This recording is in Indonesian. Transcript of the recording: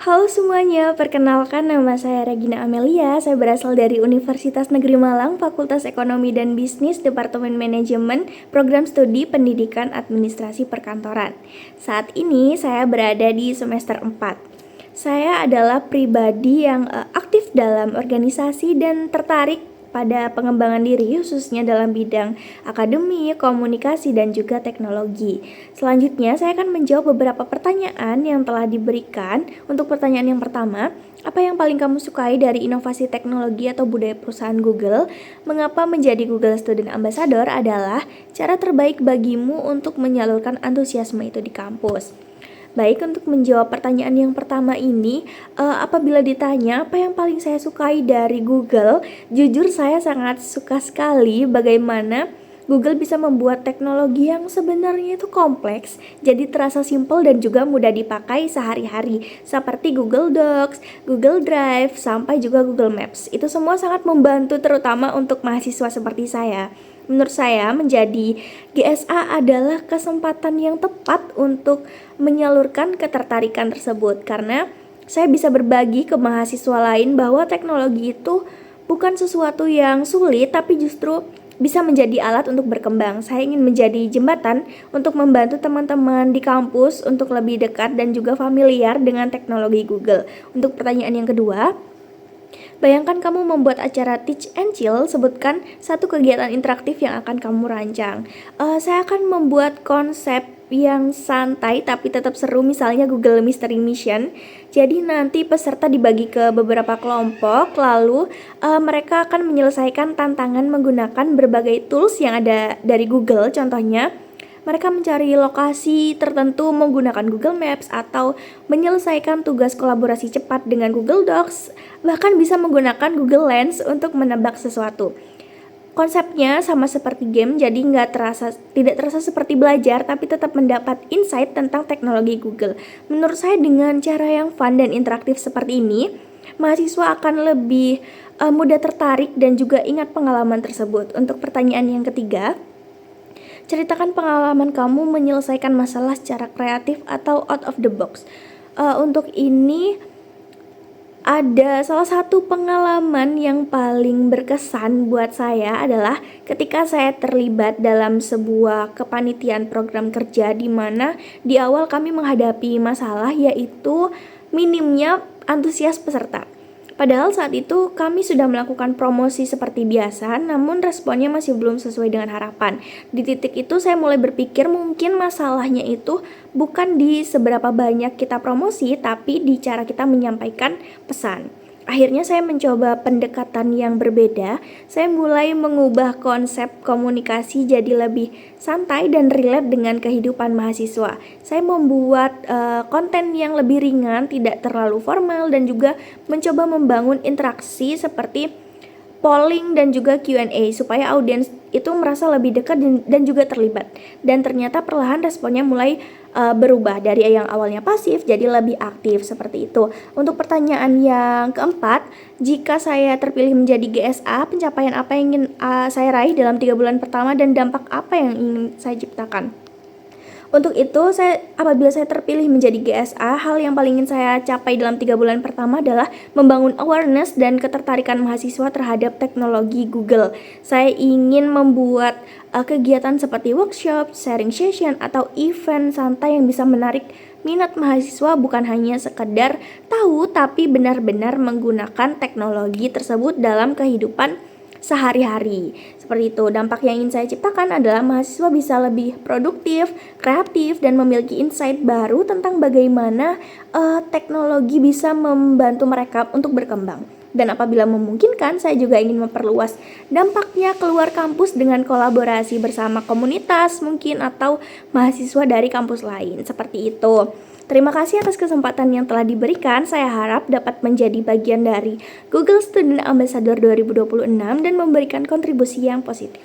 Halo semuanya, perkenalkan nama saya Regina Amelia. Saya berasal dari Universitas Negeri Malang, Fakultas Ekonomi dan Bisnis, Departemen Manajemen, Program Studi Pendidikan Administrasi Perkantoran. Saat ini saya berada di semester 4. Saya adalah pribadi yang aktif dalam organisasi dan tertarik pada pengembangan diri khususnya dalam bidang akademik, komunikasi, dan juga teknologi. Selanjutnya saya akan menjawab beberapa pertanyaan yang telah diberikan. Untuk pertanyaan yang pertama, apa yang paling kamu sukai dari inovasi teknologi atau budaya perusahaan Google? Mengapa menjadi Google Student Ambassador adalah cara terbaik bagimu untuk menyalurkan antusiasme itu di kampus. Baik, untuk menjawab pertanyaan yang pertama ini, apabila ditanya apa yang paling saya sukai dari Google, jujur saya sangat suka sekali bagaimana Google bisa membuat teknologi yang sebenarnya itu kompleks jadi terasa simpel dan juga mudah dipakai sehari-hari, seperti Google Docs, Google Drive, sampai juga Google Maps. Itu semua sangat membantu terutama untuk mahasiswa seperti saya. Menurut saya, menjadi GSA adalah kesempatan yang tepat untuk menyalurkan ketertarikan tersebut, karena saya bisa berbagi ke mahasiswa lain bahwa teknologi itu bukan sesuatu yang sulit, tapi justru bisa menjadi alat untuk berkembang. Saya ingin menjadi jembatan untuk membantu teman-teman di kampus untuk lebih dekat dan juga familiar dengan teknologi Google. Untuk pertanyaan yang kedua, bayangkan kamu membuat acara Teach and Chill, sebutkan satu kegiatan interaktif yang akan kamu rancang. Saya akan membuat konsep yang santai tapi tetap seru, misalnya Google Mystery Mission. Jadi nanti peserta dibagi ke beberapa kelompok, lalu mereka akan menyelesaikan tantangan menggunakan berbagai tools yang ada dari Google. Contohnya, mereka mencari lokasi tertentu menggunakan Google Maps atau menyelesaikan tugas kolaborasi cepat dengan Google Docs, bahkan bisa menggunakan Google Lens untuk menebak sesuatu. Konsepnya sama seperti game, jadi tidak terasa seperti belajar, tapi tetap mendapat insight tentang teknologi Google. Menurut saya dengan cara yang fun dan interaktif seperti ini, mahasiswa akan lebih mudah tertarik dan juga ingat pengalaman tersebut. Untuk pertanyaan yang ketiga, ceritakan pengalaman kamu menyelesaikan masalah secara kreatif atau out of the box. Untuk ini, ada salah satu pengalaman yang paling berkesan buat saya adalah ketika saya terlibat dalam sebuah kepanitiaan program kerja di mana di awal kami menghadapi masalah, yaitu minimnya antusias peserta. Padahal saat itu kami sudah melakukan promosi seperti biasa, namun responnya masih belum sesuai dengan harapan. Di titik itu saya mulai berpikir mungkin masalahnya itu bukan di seberapa banyak kita promosi, tapi di cara kita menyampaikan pesan. Akhirnya saya mencoba pendekatan yang berbeda. Saya mulai mengubah konsep komunikasi jadi lebih santai dan relate dengan kehidupan mahasiswa. Saya membuat konten yang lebih ringan, tidak terlalu formal, dan juga mencoba membangun interaksi seperti polling dan juga Q&A supaya audiens itu merasa lebih dekat dan juga terlibat. Dan ternyata perlahan responnya mulai berubah dari yang awalnya pasif jadi lebih aktif seperti itu. Untuk pertanyaan yang keempat, jika saya terpilih menjadi GSA, pencapaian apa yang ingin saya raih dalam 3 bulan pertama dan dampak apa yang ingin saya ciptakan? Untuk itu, apabila saya terpilih menjadi GSA, hal yang paling ingin saya capai dalam 3 bulan pertama adalah membangun awareness dan ketertarikan mahasiswa terhadap teknologi Google. Saya ingin membuat kegiatan seperti workshop, sharing session, atau event santai yang bisa menarik minat mahasiswa, bukan hanya sekedar tahu, tapi benar-benar menggunakan teknologi tersebut dalam kehidupan sehari-hari. Seperti itu, dampak yang ingin saya ciptakan adalah mahasiswa bisa lebih produktif, kreatif, dan memiliki insight baru tentang bagaimana teknologi bisa membantu mereka untuk berkembang. Dan apabila memungkinkan, saya juga ingin memperluas dampaknya keluar kampus dengan kolaborasi bersama komunitas mungkin atau mahasiswa dari kampus lain. Seperti itu. Terima kasih atas kesempatan yang telah diberikan. Saya harap dapat menjadi bagian dari Google Student Ambassador 2026 dan memberikan kontribusi yang positif.